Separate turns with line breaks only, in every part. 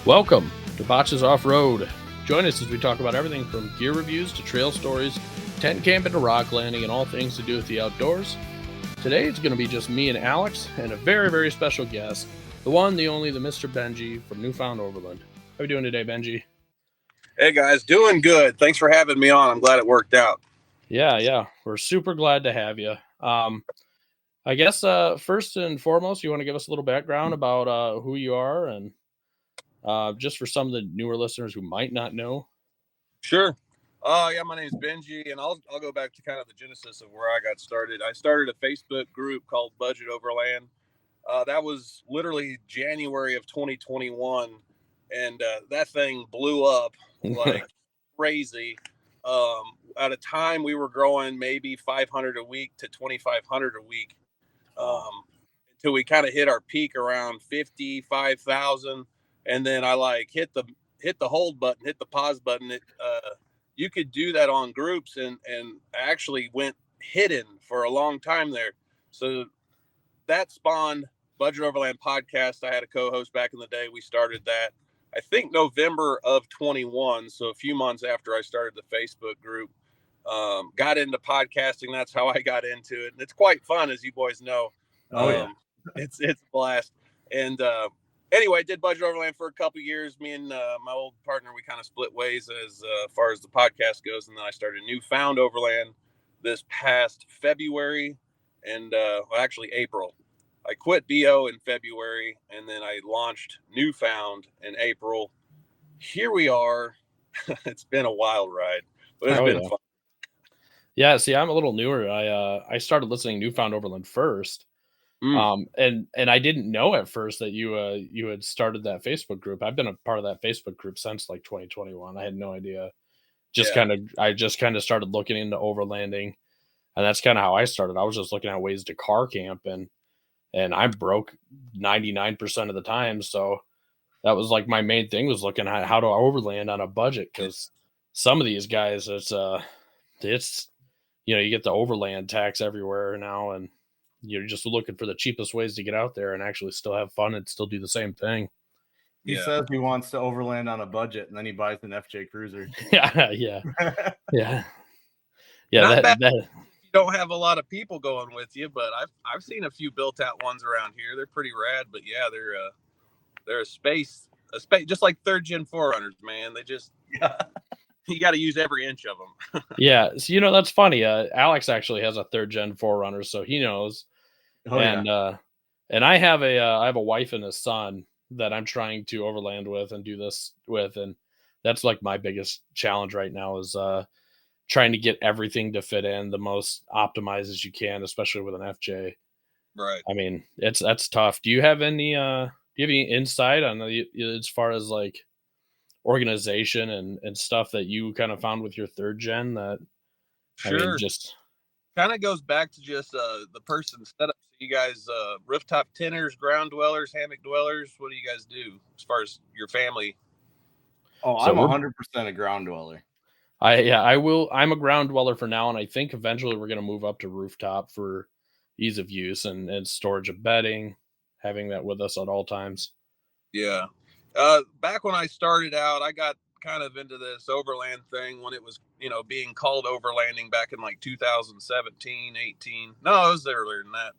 Welcome to Botches Off-Road. Join us as we talk about everything from gear reviews to trail stories, tent camping to rock landing, and all things to do with the outdoors. Today it's going to be just me and Alex and a very, very special guest, the one, the only, the Mr. Benji from Found Overland. How are you doing today, Benji?
Hey guys, doing good. Thanks for having me on. I'm glad it worked out.
Yeah. We're super glad to have you. I guess first and foremost, you want to give us a little background about who you are and just for some of the newer listeners who might not know.
Sure. My name's Benji, and I'll go back to kind of the genesis of where I got started. I started a Facebook group called Budget Overland. That was literally January of 2021, and that thing blew up like crazy. At a time, we were growing maybe 500 a week to 2,500 a week until we kind of hit our peak around 55,000. And then I hit the hold button, hit the pause button. You could do that on groups, and actually went hidden for a long time there. So that spawned Budget Overland podcast. I had a co-host back in the day. We started that, I think, November of 21. So a few months after I started the Facebook group, got into podcasting. That's how I got into it. And it's quite fun, as you boys know. It's a blast. And, anyway, I did Budget Overland for a couple of years. Me and my old partner, we kind of split ways as far as the podcast goes. And then I started Found Overland this past February and actually April. I quit BO in February, and then I launched Newfound in April. Here we are. It's been a wild ride, but it's been fun.
Yeah, see, I'm a little newer. I started listening to Found Overland first. And I didn't know at first that you had started that Facebook group. I've been a part of that Facebook group since like 2021. I had no idea. I just kind of started looking into overlanding, and that's kind of how I started. I was just looking at ways to car camp, and I'm broke 99% of the time. So that was like my main thing, was looking at how to overland on a budget, because some of these guys, it's you get the overland tax everywhere now, and you're just looking for the cheapest ways to get out there and actually still have fun and still do the same thing.
He says he wants to overland on a budget, and then he buys an FJ Cruiser.
Yeah.
You don't have a lot of people going with you, but I've seen a few built out ones around here. They're pretty rad, but yeah, they're a space, just like third gen 4Runners, man. They just you got to use every inch of them.
Yeah, so that's funny. Alex actually has a third gen 4Runner, so he knows. And I have a wife and a son that I'm trying to overland with and do this with, and that's like my biggest challenge right now, is trying to get everything to fit in the most optimized as you can, especially with an FJ.
Right.
I mean, that's tough. Do you have any insight on as far as like organization and stuff that you kind of found with your third gen? That
sure.
I mean, just
kind of goes back to just the person's setup. So you guys, rooftop tenners, ground dwellers, hammock dwellers, what do you guys do as far as your family?
I'm 100% a ground dweller.
I'm a ground dweller for now, and I think eventually we're going to move up to rooftop for ease of use and storage of bedding, having that with us at all times.
Yeah. Back when I started out, I got kind of into this overland thing when it was, being called overlanding back in like 2017, 18. No, it was earlier than that.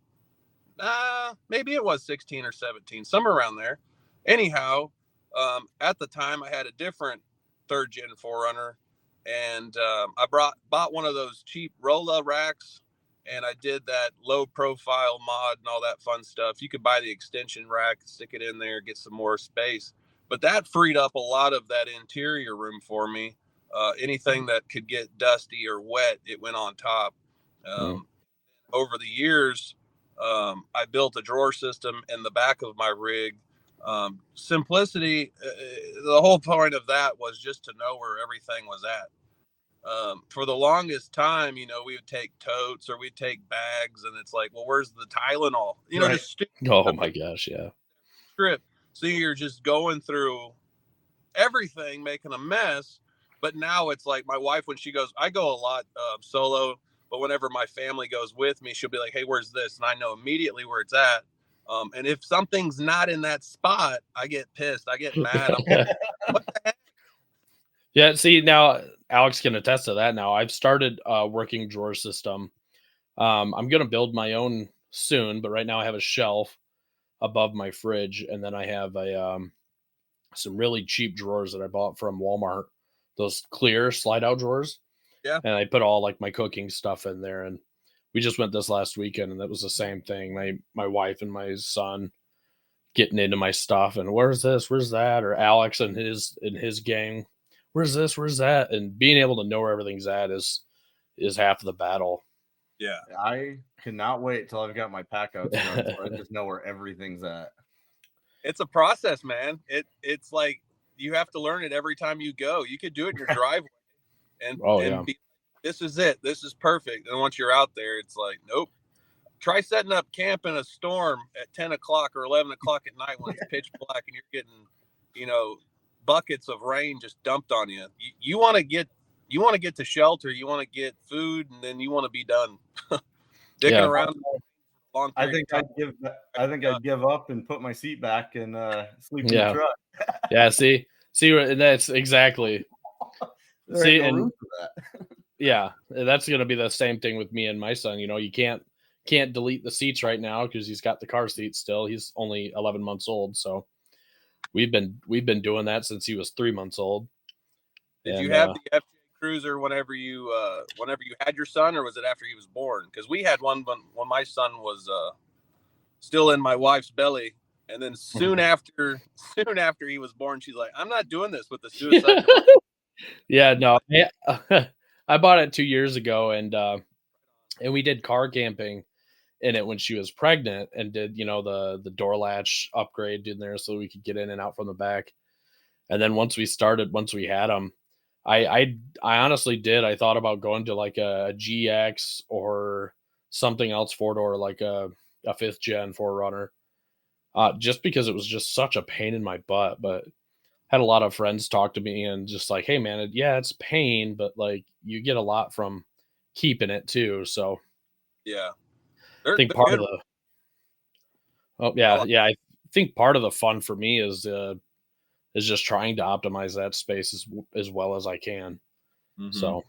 Maybe it was 16 or 17, somewhere around there. Anyhow, at the time I had a different third gen 4Runner, and I bought one of those cheap Rolla racks, and I did that low profile mod and all that fun stuff. You could buy the extension rack, stick it in there, get some more space. But that freed up a lot of that interior room for me. Anything that could get dusty or wet, it went on top. Over the years, I built a drawer system in the back of my rig. Simplicity, the whole point of that was just to know where everything was at. For the longest time, we would take totes or we'd take bags, and it's like, well, where's the Tylenol?
Right.
Just
oh my gosh, yeah.
Strip. So you're just going through everything, making a mess. But now it's like my wife, when she goes, I go a lot solo, but whenever my family goes with me, she'll be like, hey, where's this? And I know immediately where it's at. And if something's not in that spot, I get pissed. I get mad. I'm like, what the heck?
Yeah, see, now Alex can attest to that now. I've started a working drawer system. I'm gonna build my own soon, but right now I have a shelf above my fridge, and then I have some really cheap drawers that I bought from Walmart. Those clear slide out drawers,
Yeah.
and I put all like my cooking stuff in there. And we just went this last weekend, and that was the same thing. My wife and my son getting into my stuff, and where's this, where's that, or Alex and his gang, where's this, where's that, and being able to know where everything's at is half of the battle.
Yeah.
I cannot wait till I've got my pack outs done, so I just know where everything's at.
It's a process, man. It's like you have to learn it every time you go. You could do it in your driveway and be, this is it. This is perfect. And once you're out there, it's like, nope. Try setting up camp in a storm at 10 o'clock or 11 o'clock at night when it's pitch black and you're getting, buckets of rain just dumped on you. You want to get to shelter, you want to get food, and then you want to be done. Dicking around a long period of time.
I think I'd give up and put my seat back and sleep in the truck.
Yeah, see, that's exactly. See, no room for that. Yeah, that's gonna be the same thing with me and my son. You can't delete the seats right now because he's got the car seat still. He's only 11 months old, so we've been doing that since he was 3 months old.
Did you have the FJ Cruiser whenever you had your son, or was it after he was born? Because we had one when my son was still in my wife's belly, and then soon after he was born, she's like, "I'm not doing this with the suicide."
Yeah, no, I bought it 2 years ago, and we did car camping in it when she was pregnant, and did the door latch upgrade in there so we could get in and out from the back. And then once we had them, I honestly did. I thought about going to like a GX or something else 4-door, like a 5th gen 4Runner, just because it was just such a pain in my butt. But had a lot of friends talk to me and just like, hey man, it's pain, but like you get a lot from keeping it too. So
yeah,
I think part of the I think part of the fun for me is just trying to optimize that space as well as I can. Mm-hmm. So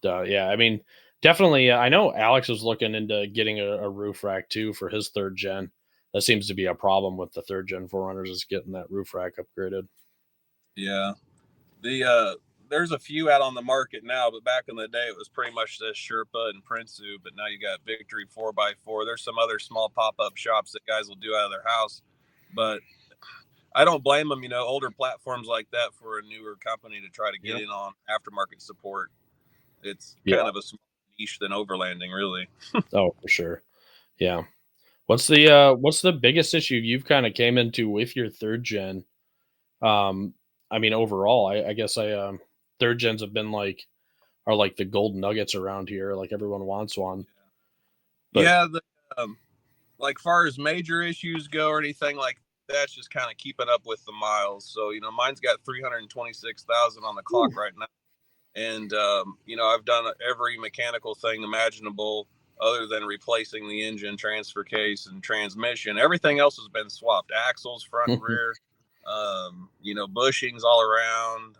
I mean, definitely, I know Alex was looking into getting a roof rack too for his 3rd gen. That seems to be a problem with the 3rd gen 4Runners, is getting that roof rack upgraded.
Yeah, there's a few out on the market now, but back in the day it was pretty much this Sherpa and Prinsu. But now you got Victory 4x4. There's some other small pop-up shops that guys will do out of their house, but I don't blame them. Older platforms like that for a newer company to try to get in on aftermarket support. It's kind of a small niche than overlanding, really.
Oh, for sure. Yeah. What's the biggest issue you've kind of came into with your 3rd gen? I mean, overall, I guess 3rd gens have been are like the gold nuggets around here. Like everyone wants one.
But, like far as major issues go or anything like that's just kind of keeping up with the miles. So, mine's got 326,000 on the clock right now. And, I've done every mechanical thing imaginable other than replacing the engine, transfer case, and transmission. Everything else has been swapped. Axles, front and rear, bushings all around.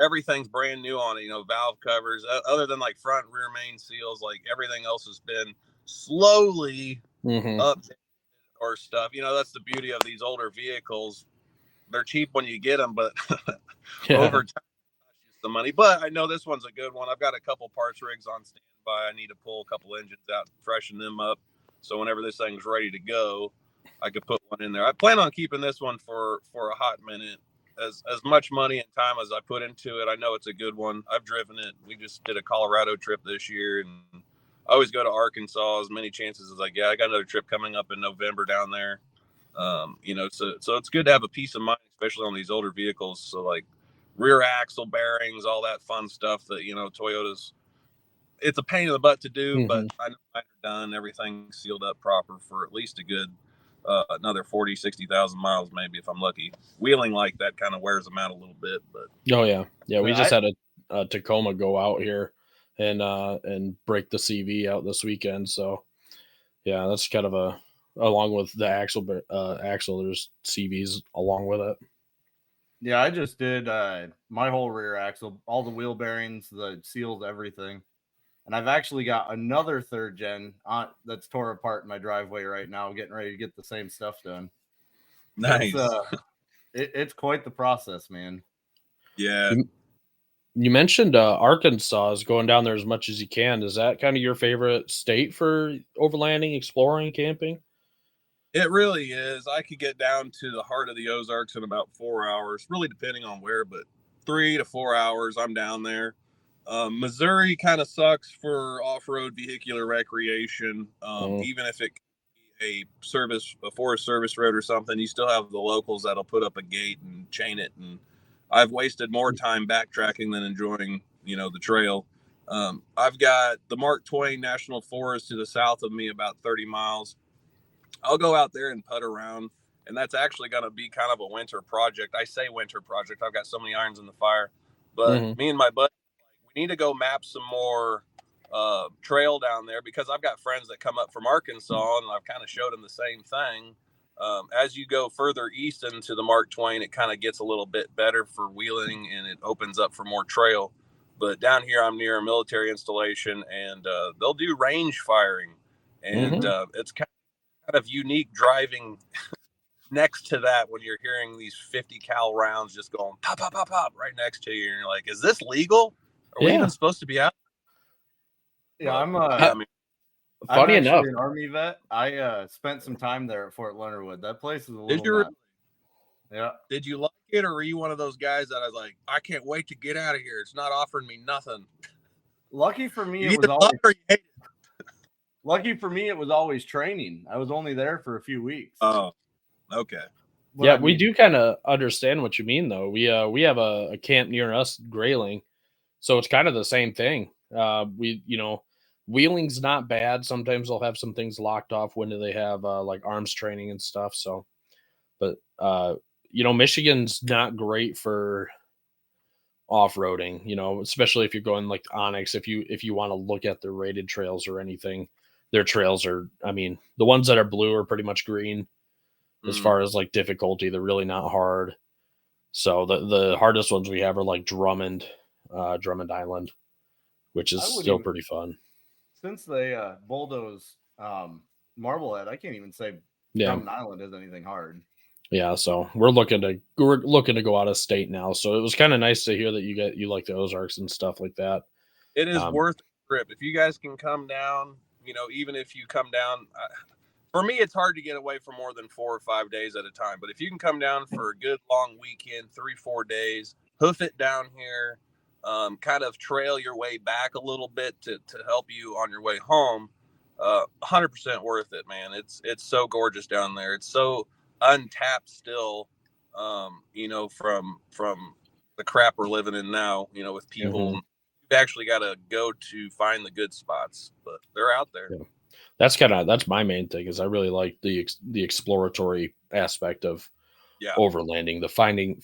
Everything's brand new on it, valve covers, other than like front and rear main seals. Like everything else has been slowly updated or stuff. That's the beauty of these older vehicles. They're cheap when you get them, but over time, the money. But I know this one's a good one. I've got a couple parts rigs on standby. I need to pull a couple engines out and freshen them up, so whenever this thing's ready to go, I could put one in there. I plan on keeping this one for a hot minute. As much money and time as I put into it, I know it's a good one. I've driven it. We just did a Colorado trip this year, and I always go to Arkansas as many chances as I get. I got another trip coming up in November down there. So it's good to have a peace of mind, especially on these older vehicles. So like rear axle bearings, all that fun stuff that, Toyota's, it's a pain in the butt to do, but I know mine are done. Everything's sealed up proper for at least a good another 40,000-60,000 miles, maybe, if I'm lucky. Wheeling like that kind of wears them out a little bit, but
we just had a Tacoma go out here and break the CV out this weekend. So yeah, that's kind of along with the axle. There's CVs along with it.
Yeah, I just did my whole rear axle, all the wheel bearings, the seals, everything. And I've actually got another third gen that's tore apart in my driveway right now, getting ready to get the same stuff done.
Nice.
It's quite the process, man.
Yeah.
You mentioned Arkansas is going down there as much as you can. Is that kind of your favorite state for overlanding, exploring, camping?
It really is. I could get down to the heart of the Ozarks in about 4 hours, really depending on where, but 3 to 4 hours, I'm down there. Missouri kind of sucks for off-road vehicular recreation. Even if it a Forest Service road or something, you still have the locals that'll put up a gate and chain it. And I've wasted more time backtracking than enjoying, the trail. I've got the Mark Twain National Forest to the south of me, about 30 miles. I'll go out there and putt around, and that's actually going to be kind of a winter project. I say winter project. I've got so many irons in the fire, but me and my buddy, we need to go map some more trail down there, because I've got friends that come up from Arkansas, and I've kind of showed them the same thing. As you go further east into the Mark Twain, it kind of gets a little bit better for wheeling, and it opens up for more trail. But down here, I'm near a military installation, and they'll do range firing, and it's kind of unique driving next to that when you're hearing these 50 cal rounds just going pop, pop, pop, pop right next to you. And you're like, is this legal? Are we even supposed to be out?
Yeah,
but,
I'm actually an Army vet. I spent some time there at Fort Leonard Wood. That place is a little nuts. Yeah.
Did you like it, or were you one of those guys that I was like, I can't wait to get out of here? It's not offering me nothing.
Lucky for me, Lucky for me, it was always training. I was only there for a few weeks.
Oh, okay.
But we do kind of understand what you mean, though. We have a camp near us, Grayling, so it's kind of the same thing. Wheeling's not bad. Sometimes they'll have some things locked off. When do they have like arms training and stuff? So, but Michigan's not great for off-roading. Especially if you're going like Onyx. If you want to look at their rated trails or anything, their trails are. I mean, the ones that are blue are pretty much green. As far as like difficulty, they're really not hard. So the hardest ones we have are like Drummond Island, which is still pretty fun.
Since they bulldoze Marblehead, I can't even say Drummond Island is anything hard.
Yeah, so we're looking to go out of state now. So it was kind of nice to hear that you like the Ozarks and stuff like that.
It is worth the trip if you guys can come down. Even if you come down. For me, it's hard to get away for more than 4 or 5 days at a time. But if you can come down for a good long weekend, 3-4 days, hoof it down here, kind of trail your way back a little bit to help you on your way home, 100% worth it, man. It's so gorgeous down there. It's so untapped still, from the crap we're living in now, with people. You've actually got to go to find the good spots, but they're out there.
Yeah. That's my main thing, is I really like the exploratory aspect of overlanding, the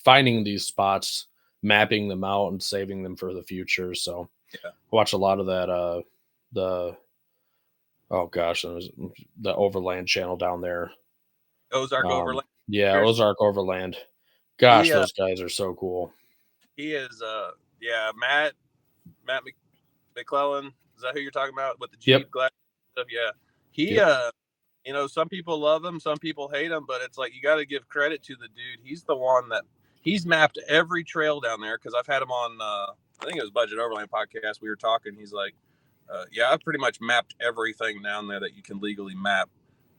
finding these spots, mapping them out, and saving them for the future. So I watch a lot of that. The Overland channel down there.
Ozark Overland.
Yeah, Ozark Overland. Gosh, those guys are so cool.
He is Matt McClellan. Is that who you're talking about with the Jeep glass stuff? Yeah. He some people love him, some people hate him, but it's like you got to give credit to the dude. He's the one that he's mapped every trail down there, because I've had him on I think it was Budget Overland podcast. We were talking. He's like, I've pretty much mapped everything down there that you can legally map.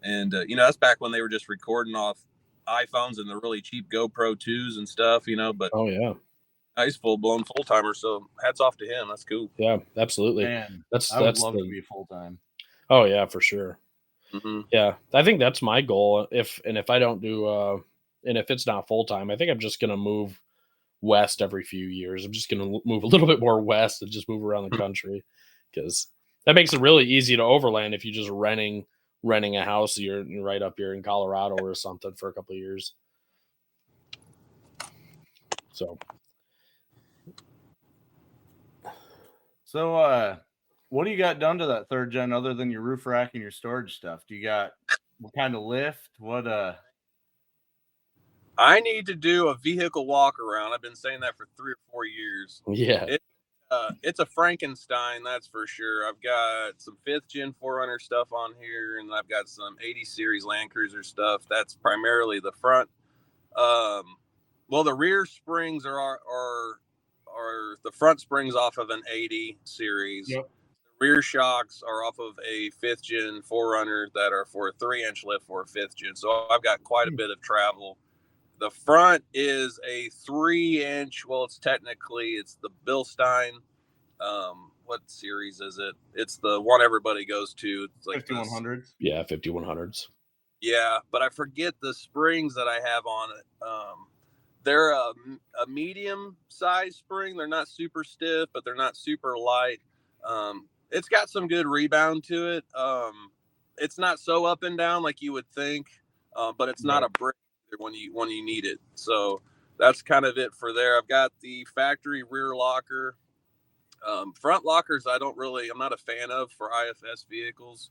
And that's back when they were just recording off iPhones and the really cheap GoPro 2s and stuff, but he's full-blown full-timer, so hats off to him. That's cool.
Yeah, absolutely.
Man, I would love to be full-time.
Oh yeah, for sure. Yeah, I think that's my goal. If I don't do and if it's not full-time, I think I'm just gonna move west every few years. I'm just gonna move a little bit more west and just move around the country, because that makes it really easy to overland if you're just renting a house. You're right up here in Colorado or something for a couple of years.
So what do you got done to that third gen other than your roof rack and your storage stuff? Do you got What kind of lift? What
I need to do a vehicle walk around. I've been saying that for 3 or 4 years.
Yeah.
It's a Frankenstein, that's for sure. I've got some 5th gen 4Runner stuff on here, and I've got some 80 series Land Cruiser stuff. That's primarily the front. Well, the rear springs are the front springs off of an 80 series.
Yep.
The rear shocks are off of a 5th gen 4Runner that are for a 3-inch lift for a 5th gen. So I've got quite a bit of travel. The front is a 3-inch. Well, it's the Bilstein. What series is it? It's the one everybody goes to. It's like
5100s.
Yeah, 5100s.
Yeah, but I forget the springs that I have on it. They're a medium size spring. They're not super stiff, but they're not super light. It's got some good rebound to it. It's not so up and down like you would think, but it's not a brick when you need it. So that's kind of it for there. I've got the factory rear locker. Front lockers, I'm not a fan of for IFS vehicles.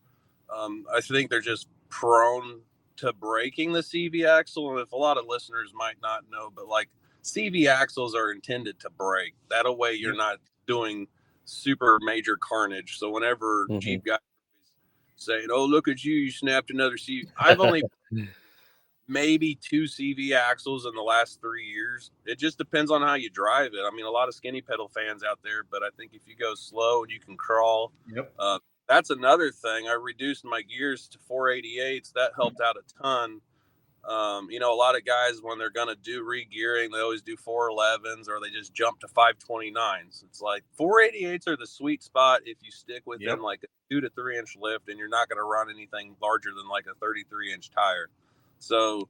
I think they're just prone to breaking the CV axle. And if a lot of listeners might not know, but like CV axles are intended to break. That way you're not doing super major carnage. So whenever Jeep guys saying, "Oh, look at you snapped another CV," I've only maybe 2 CV axles in the last 3 years. It just depends on how you drive it. I mean, a lot of skinny pedal fans out there, but I think if you go slow and you can crawl, that's another thing. I reduced my gears to 488s. That helped out a ton. A lot of guys, when they're going to do re-gearing, they always do 411s or they just jump to 529s. It's like 488s are the sweet spot if you stick within like a 2 to 3 inch lift and you're not going to run anything larger than like a 33-inch tire. So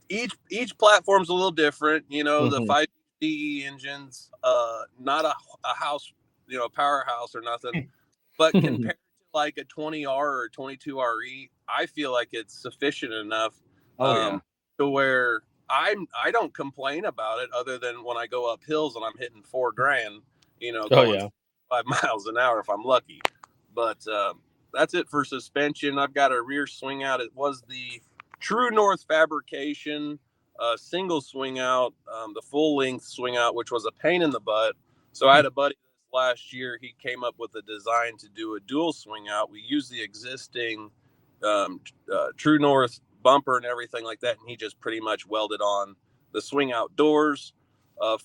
each platform's a little different. The 5 engines, not a house, powerhouse or nothing, but compared to like a 20R or 22RE, I feel like it's sufficient enough to where I don't complain about it other than when I go up hills and I'm hitting $4,000, going 5 miles an hour if I'm lucky. But that's it for suspension. I've got a rear swing out. It was the True North fabrication, single swing out, the full length swing out, which was a pain in the butt. So I had a buddy last year. He came up with a design to do a dual swing out. We used the existing True North bumper and everything like that, and he just pretty much welded on the swing out doors.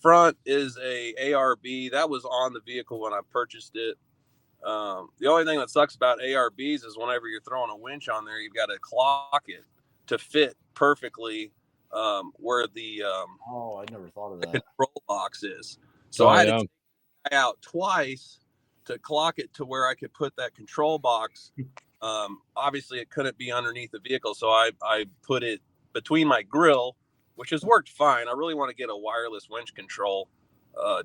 Front is a ARB that was on the vehicle when I purchased it. The only thing that sucks about ARBs is whenever you're throwing a winch on there, you've got to clock it to fit perfectly where the
I never thought of that.
control box is. So I had to take it out twice to clock it to where I could put that control box. Obviously, it couldn't be underneath the vehicle, so I put it between my grill, which has worked fine. I really want to get a wireless winch control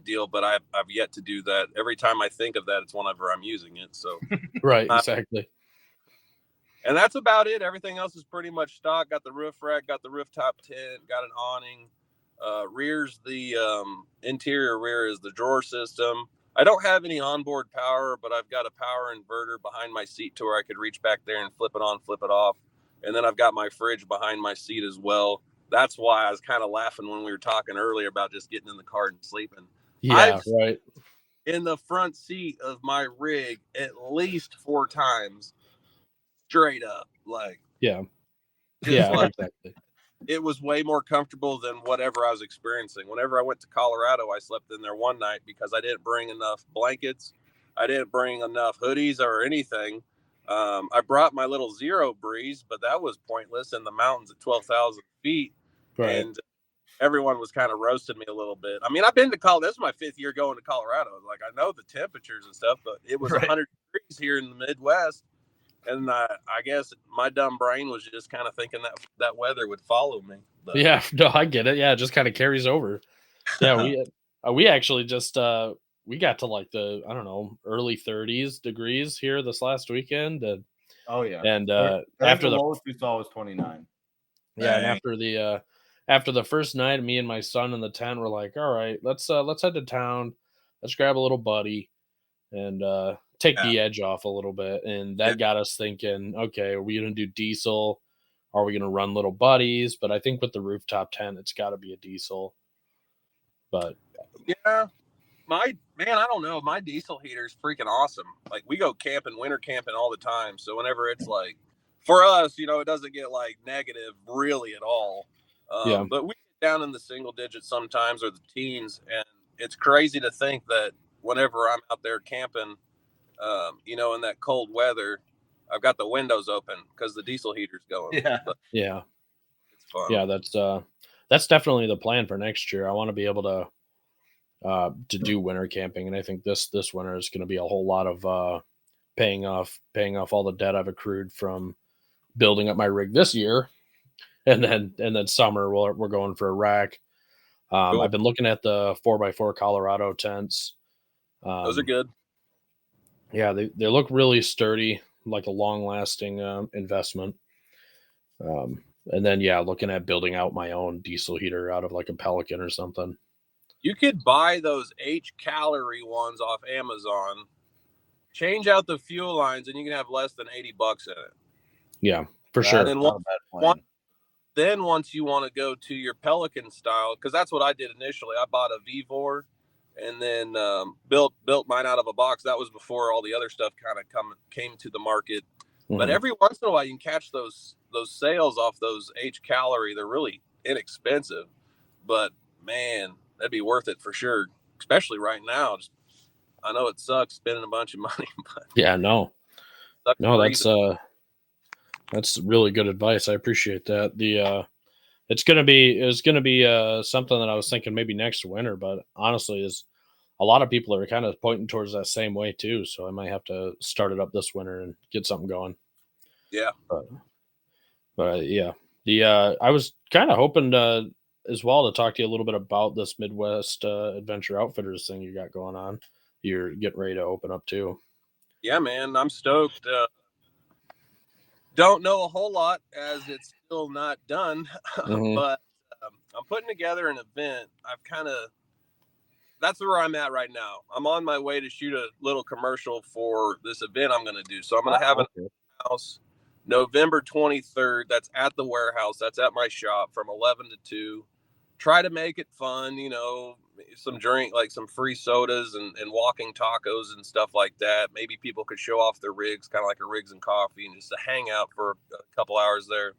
deal, but I've yet to do that. Every time I think of that, it's whenever I'm using it. So
right, exactly.
And that's about it. Everything else is pretty much stock. Got the roof rack, got the rooftop tent, got an awning. Rear's the interior rear is the drawer system. I don't have any onboard power, but I've got a power inverter behind my seat to where I could reach back there and flip it on, flip it off. And then I've got my fridge behind my seat as well. That's why I was kind of laughing when we were talking earlier about just getting in the car and sleeping.
Yeah, right.
In the front seat of my rig at least 4 times. Straight up,
exactly.
It was way more comfortable than whatever I was experiencing. Whenever I went to Colorado, I slept in there one night because I didn't bring enough blankets. I didn't bring enough hoodies or anything. I brought my little Zero Breeze, but that was pointless in the mountains at 12,000 feet.
Right.
And everyone was kind of roasting me a little bit. I mean, I've been to Colorado. This is my 5th year going to Colorado. Like, I know the temperatures and stuff, but it was 100 degrees here in the Midwest. And I guess my dumb brain was just kind of thinking that weather would follow me. But.
Yeah, no, I get it. Yeah, it just kind of carries over. Yeah, we actually just we got to like the early 30s degrees here this last weekend. And after the
lowest we saw was 29.
Yeah, and after the first night, me and my son in the tent were like, all right, let's head to town. Let's grab a little buddy and take the edge off a little bit, and that got us thinking, okay, are we going to do diesel? Are we going to run little buddies? But I think with the rooftop tent, it's got to be a diesel. But
yeah, I don't know. My diesel heater is freaking awesome. Like, we go camping, winter camping all the time. So whenever it's like, for us, it doesn't get like negative really at all. But we get down in the single digits sometimes, or the teens, and it's crazy to think that whenever I'm out there camping, in that cold weather, I've got the windows open because the diesel heater's going.
Yeah.
But
yeah,
it's fun.
yeah, that's definitely the plan for next year. I want to be able to do winter camping, and I think this winter is going to be a whole lot of paying off all the debt I've accrued from building up my rig this year, and then summer we're going for a rack.
Cool.
I've been looking at the 4x4 Colorado tents.
Those are good.
Yeah, they look really sturdy, like a long lasting investment. And then looking at building out my own diesel heater out of like a Pelican or something.
You could buy those H-Calorie ones off Amazon, change out the fuel lines, and you can have less than $80 in it.
Yeah, for sure.
And then once you want to go to your Pelican style, because that's what I did initially. I bought a V4 and then built mine out of a box. That was before all the other stuff kind of came to the market. Mm-hmm. But every once in a while, you can catch those sales off those H-Calorie. They're really inexpensive, but man, that'd be worth it for sure. Especially right now. I know it sucks spending a bunch of money, but
that's really good advice. I appreciate that. It's gonna be something that I was thinking maybe next winter, but honestly, is a lot of people are kind of pointing towards that same way too. So I might have to start it up this winter and get something going.
Yeah,
but yeah, I was kind of hoping to as well to talk to you a little bit about this Midwest Adventure Outfitters thing you got going on. You're getting ready to open up too.
Yeah, man, I'm stoked. Don't know a whole lot as it's still not done, but I'm putting together an event. That's where I'm at right now. I'm on my way to shoot a little commercial for this event I'm going to do. So I'm going to have a house November 23rd. That's at the warehouse. That's at my shop from 11 to 2. Try to make it fun, some drink, like some free sodas and walking tacos and stuff like that. Maybe people could show off their rigs, kind of like a rigs and coffee, and just a hangout for a couple hours there.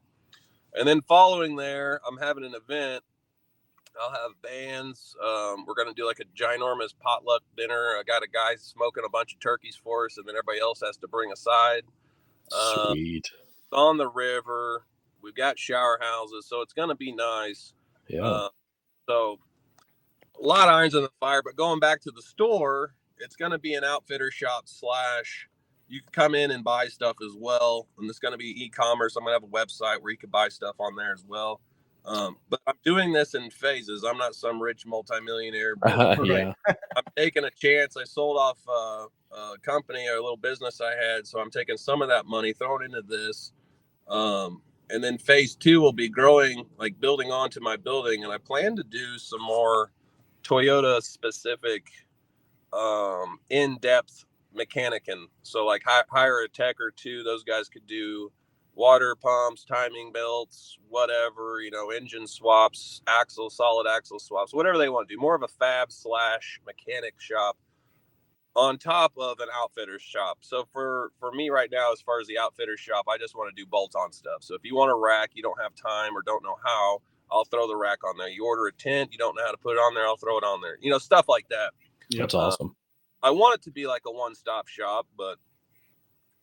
And then following there, I'm having an event. I'll have bands. We're going to do like a ginormous potluck dinner. I got a guy smoking a bunch of turkeys for us, and then everybody else has to bring a side.
Sweet.
On the river. We've got shower houses, so it's going to be nice.
Yeah.
So a lot of irons in the fire, but going back to the store, it's going to be an outfitter shop / you can come in and buy stuff as well. And it's going to be e-commerce. I'm going to have a website where you can buy stuff on there as well. But I'm doing this in phases. I'm not some rich multimillionaire. But
yeah.
I'm taking a chance. I sold off a company or a little business I had. So I'm taking some of that money, throwing into this. And then phase 2 will be growing, like building onto my building. And I plan to do some more Toyota specific, in-depth mechanicing. So like hire a tech or two. Those guys could do water pumps, timing belts, whatever, engine swaps, solid axle swaps, whatever they want to do. More of a fab / mechanic shop on top of an outfitter's shop. So for me right now, as far as the outfitter's shop, I just want to do bolt-on stuff. So if you want a rack, you don't have time or don't know how, I'll throw the rack on there. You order a tent, you don't know how to put it on there, I'll throw it on there. Stuff like that.
That's awesome.
I want it to be like a one-stop shop, but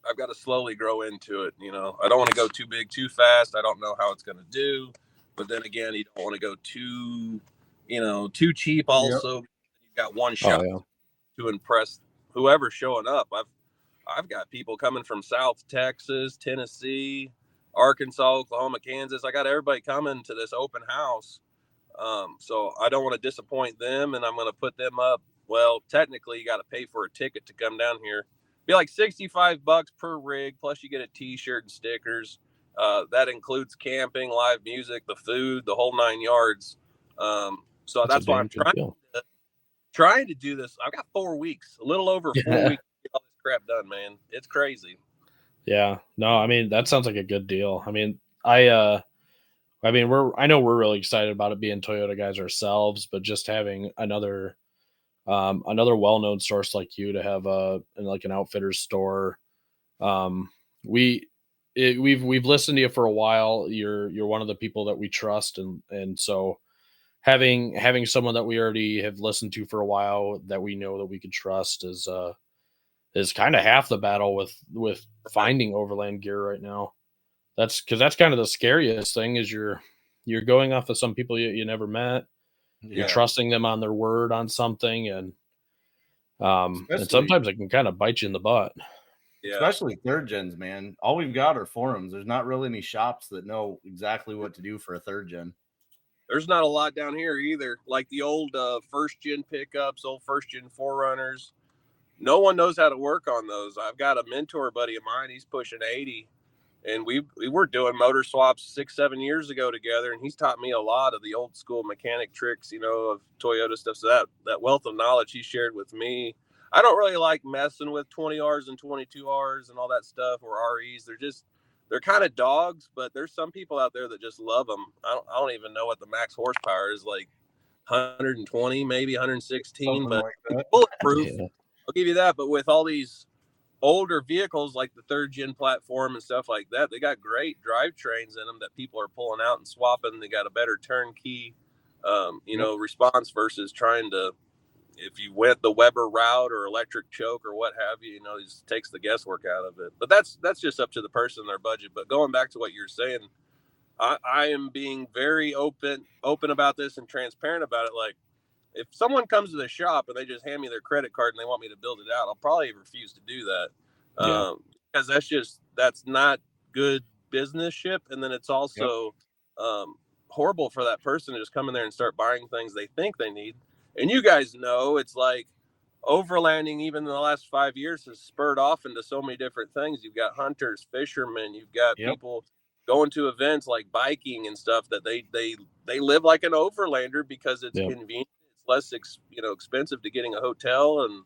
I've got to slowly grow into it. I don't want to go too big too fast. I don't know how it's going to do. But then again, you don't want to go too cheap also. Yep. You've got one shop to impress whoever's showing up. I've got people coming from South Texas, Tennessee, Arkansas, Oklahoma, Kansas. I got everybody coming to this open house. So I don't want to disappoint them, and I'm going to put them up. Well, technically, you got to pay for a ticket to come down here. Be like $65 per rig, plus you get a T-shirt and stickers. That includes camping, live music, the food, the whole 9 yards. So that's why I'm trying to do this. I've got 4 weeks, a little over 4 weeks to get all this crap done, man. It's crazy.
Yeah. No, I mean, that sounds like a good deal. I mean, I mean, I know we're really excited about it being Toyota guys ourselves, but just having another well-known source like you to have like an outfitter's store. Um, we we've listened to you for a while. You're one of the people that we trust, and so having someone that we already have listened to for a while that we know that we could trust is kind of half the battle with finding overland gear right now. That's because that's kind of the scariest thing is you're going off of some people you never met. You're
Yeah.
trusting them on their word on something, and
Especially
sometimes it can kind of bite you in the butt.
Yeah.
especially third gens, man. All we've got are forums. There's not really any shops that know exactly what to do for a third gen.
There's not a lot down here either. Like the old first gen pickups, old first gen forerunners. No one knows how to work on those. I've got a mentor buddy of mine. He's pushing 80, and we were doing motor swaps 6-7 years ago together, and he's taught me a lot of the old school mechanic tricks, you know, of Toyota stuff. So that wealth of knowledge he shared with me. I don't really like messing with 20Rs and 22Rs and all that stuff, or REs. They're kind of dogs, but there's some people out there that just love them. I don't even know what the max horsepower is, like 120, maybe 116,
Something
but
like
it's
that.
bulletproof.
Yeah.
I'll give you that. But with all these older vehicles like the third gen platform and stuff like that, they got great drivetrains in them that people are pulling out and swapping. They got a better turnkey, response versus trying to, if you went the Weber route or electric choke or what have you, it just takes the guesswork out of it. But that's just up to the person and their budget. But going back to what you're saying, I am being very open about this and transparent about it. Like, if someone comes to the shop and they just hand me their credit card and they want me to build it out, I'll probably refuse to do that,
Yeah.
because that's not good businessship, and then it's
Yep.
also horrible for that person to just come in there and start buying things they think they need. And you guys know it's like overlanding, even in the last 5 years, has spurred off into so many different things. You've got hunters, fishermen, you've got
Yep.
people going to events like biking and stuff that they live like an overlander because it's
Yeah.
convenient, it's less expensive to getting a hotel and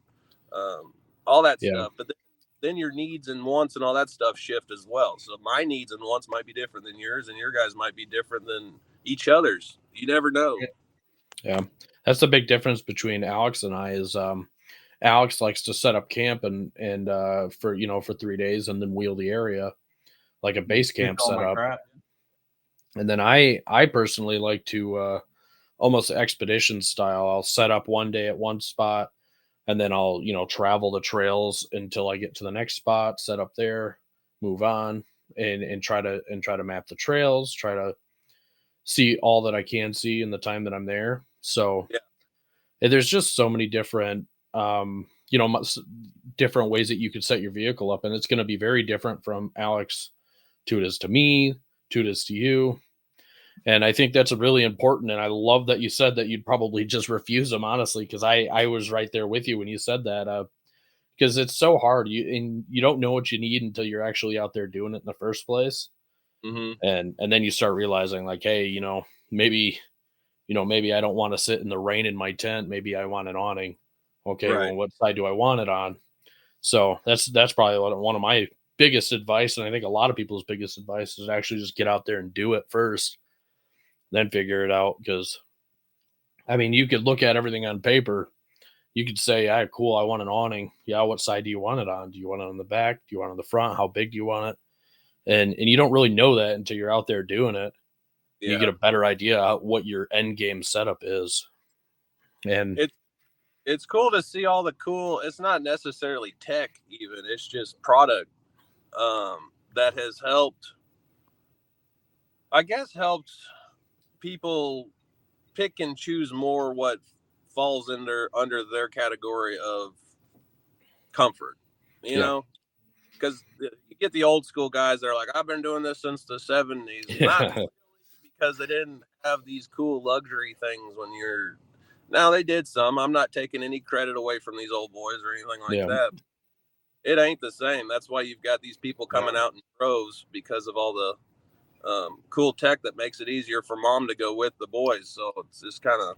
all that
Yeah.
stuff. But then your needs and wants and all that stuff shift as well. So my needs and wants might be different than yours, and your guys might be different than each other's. You never know.
Yeah. That's the big difference between Alex and I is Alex likes to set up camp and for 3 days and then wheel the area like a base
Take
camp
all my
setup.
crap.
And then I personally like to almost expedition style. I'll set up one day at one spot and then I'll, travel the trails until I get to the next spot, set up there, move on and try to map the trails, try to see all that I can see in the time that I'm there. So
Yeah.
there's just so many different different ways that you could set your vehicle up, and it's going to be very different from Alex to it is to me, to it is to you. And I think that's really important. And I love that you said that you'd probably just refuse them, honestly, because I was right there with you when you said that. Because it's so hard. You don't know what you need until you're actually out there doing it in the first place.
Mm-hmm.
And then you start realizing like, hey, maybe I don't want to sit in the rain in my tent. Maybe I want an awning. Okay,
Right.
well, what side do I want it on? So that's probably one of my biggest advice, and I think a lot of people's biggest advice is actually just get out there and do it first, then figure it out. Because I mean, you could look at everything on paper. You could say, "Ah, cool, I want an awning. Yeah, what side do you want it on? Do you want it on the back? Do you want it on the front? How big do you want it?" And you don't really know that until you're out there doing it.
Yeah.
You get a better idea what your end game setup is. And
It's cool to see all the cool. It's not necessarily tech, even. It's just product that has helped. I guess helped people pick and choose more what falls under their category of comfort. You
yeah,
know, because you get the old school guys that are like, I've been doing this since the '70s. Not really, because they didn't have these cool luxury things when you're. Now they did some. I'm not taking any credit away from these old boys or anything like
yeah,
that. It ain't the same. That's why you've got these people coming
Yeah.
out in droves because of all the cool tech that makes it easier for mom to go with the boys. So it's just kind of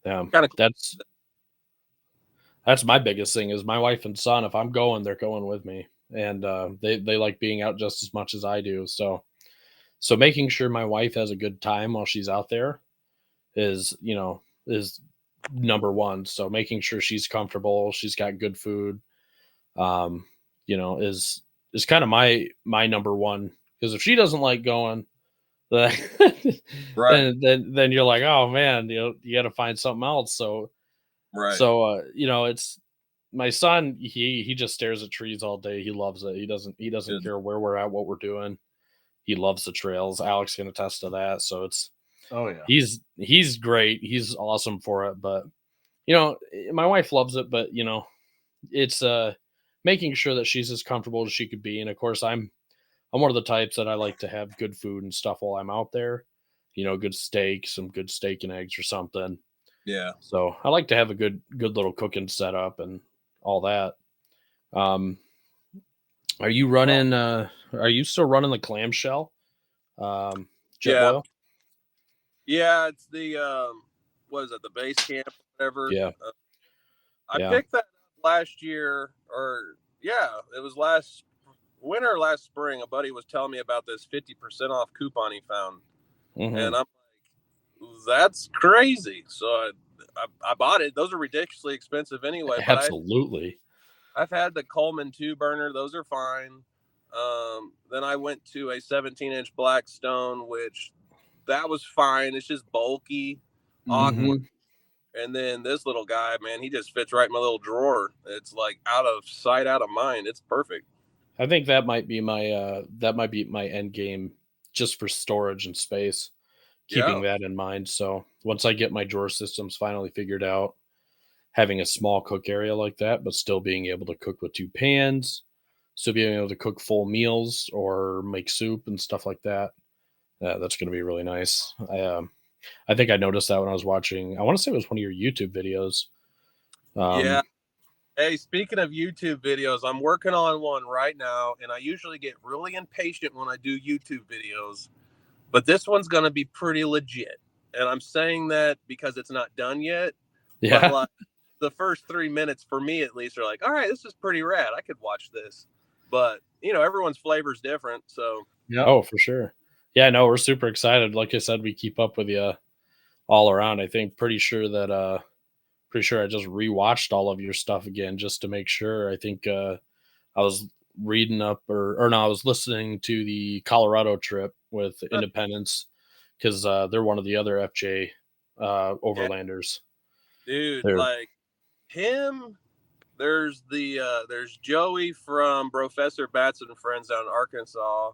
yeah.
cool.
That's my biggest thing is my wife and son. If I'm going, they're going with me, and they like being out just as much as I do. So making sure my wife has a good time while she's out there is is number one. So making sure she's comfortable, she's got good food, um, is kind of my number one. Because if she doesn't like going, then
Right.
then you're like, oh man, you got to find something else.
Right.
It's my son. He just stares at trees all day. He loves it. He doesn't
Good.
care where we're at, what we're doing. He loves the trails. Alex can attest to that. So
Oh yeah.
he's great. He's awesome for it. But my wife loves it. But it's making sure that she's as comfortable as she could be. And of course, I'm one of the types that I like to have good food and stuff while I'm out there. Good steak, some good steak and eggs or something.
Yeah.
So I like to have a good little cooking setup and all that. Um, are you running? Are you still running the clamshell? Jet
Yeah.
boil?
Yeah. It's the what is it? The base camp, whatever.
Yeah.
I
Yeah.
picked that up last year, or yeah, it was last winter, last spring. A buddy was telling me about this 50% off coupon he found,
Mhm.
and I'm like, that's crazy. So I bought it. Those are ridiculously expensive anyway. But
Absolutely.
I've had the Coleman 2 burner. Those are fine. Then I went to a 17-inch Blackstone, which that was fine. It's just bulky, awkward.
Mhm.
And then this little guy, man, he just fits right in my little drawer. It's like out of sight, out of mind. It's perfect.
I think that might be my end game just for storage and space,
Yeah.
keeping that in mind. So once I get my drawer systems finally figured out, having a small cook area like that, but still being able to cook with two pans, still being able to cook full meals or make soup and stuff like that. That's going to be really nice. I think I noticed that when I was watching. I want to say it was one of your YouTube videos.
Yeah.
Um,
Hey, speaking of YouTube videos, I'm working on one right now, and I usually get really impatient when I do YouTube videos, but this one's going to be pretty legit. And I'm saying that because it's not done yet, but
yeah.
like the first 3 minutes for me at least are like, all right, this is pretty rad. I could watch this. But, everyone's flavor's different. So,
Yeah.
Oh, for sure. Yeah, no, we're super excited. Like I said, we keep up with you all around. I think pretty sure I just rewatched all of your stuff again just to make sure. I think I was reading up or no, I was listening to the Colorado trip with Independence because they're one of the other FJ
yeah,
overlanders.
dude,
They're
like him. There's Joey from Professor Batson and Friends out in Arkansas.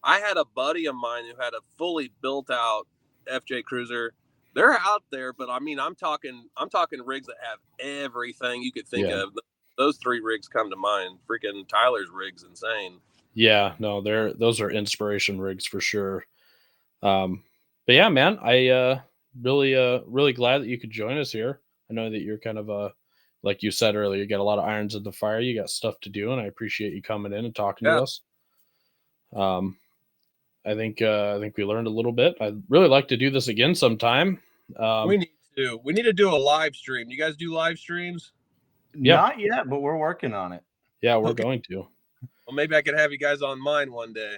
I had a buddy of mine who had a fully built out FJ Cruiser. They're out there, but I mean, I'm talking rigs that have everything you could think
yeah.
of. Those three rigs come to mind. Freaking Tyler's rig's insane.
Yeah, no, those are inspiration rigs for sure. Um, but yeah, man, I really glad that you could join us here. I know that you're kind of like you said earlier, you got a lot of irons in the fire. You got stuff to do, and I appreciate you coming in and talking to
Yeah,
us. Um, I think we learned a little bit. I'd really like to do this again sometime.
we
Um,
need to. We need to do a live stream. You guys do live streams?
yeah,
Not yet, but we're working on it.
yeah, we're
Okay.
going to.
Well, maybe I could have you guys on mine one day.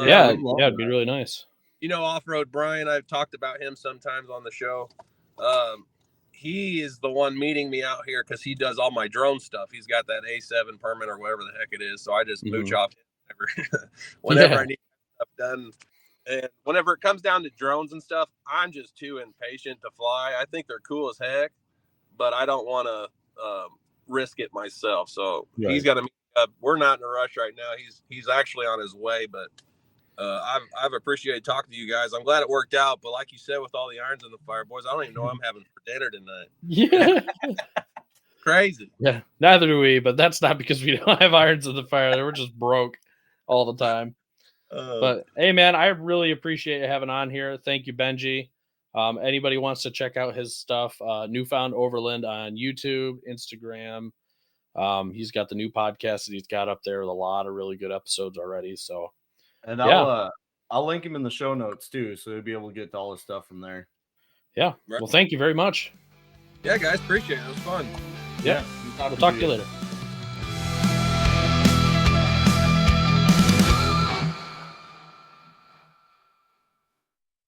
Yeah,
Yeah,
we'd love
yeah, it'd be
that.
really nice.
Off road Brian. I've talked about him sometimes on the show. He is the one meeting me out here because he does all my drone stuff. He's got that A7 permit or whatever the heck it is. So I just mooch
Mhm.
off him whenever
Yeah,
I need stuff done. And whenever it comes down to drones and stuff, I'm just too impatient to fly. I think they're cool as heck, but I don't want to risk it myself. So he's
right.
got to meet up. We're not in a rush right now. He's actually on his way, but I've appreciated talking to you guys. I'm glad it worked out, but like you said, with all the irons in the fire, boys, I don't even know what I'm having for dinner tonight.
Yeah.
Crazy.
Yeah, neither do we, but that's not because we don't have irons in the fire. We're just broke all the time. But hey, man, I really appreciate you having on here. Thank you, Benji. Anybody wants to check out his stuff, Newfound Overland on YouTube, Instagram. He's got the new podcast that he's got up there with a lot of really good episodes already. So
And
yeah,
I'll link him in the show notes too, so you'll be able to get all his stuff from there.
yeah.
Right.
Well, thank you very much.
Yeah, guys, appreciate it. It was fun.
Yeah.
we thought
We'll
it'd
talk
be
to you
it.
later.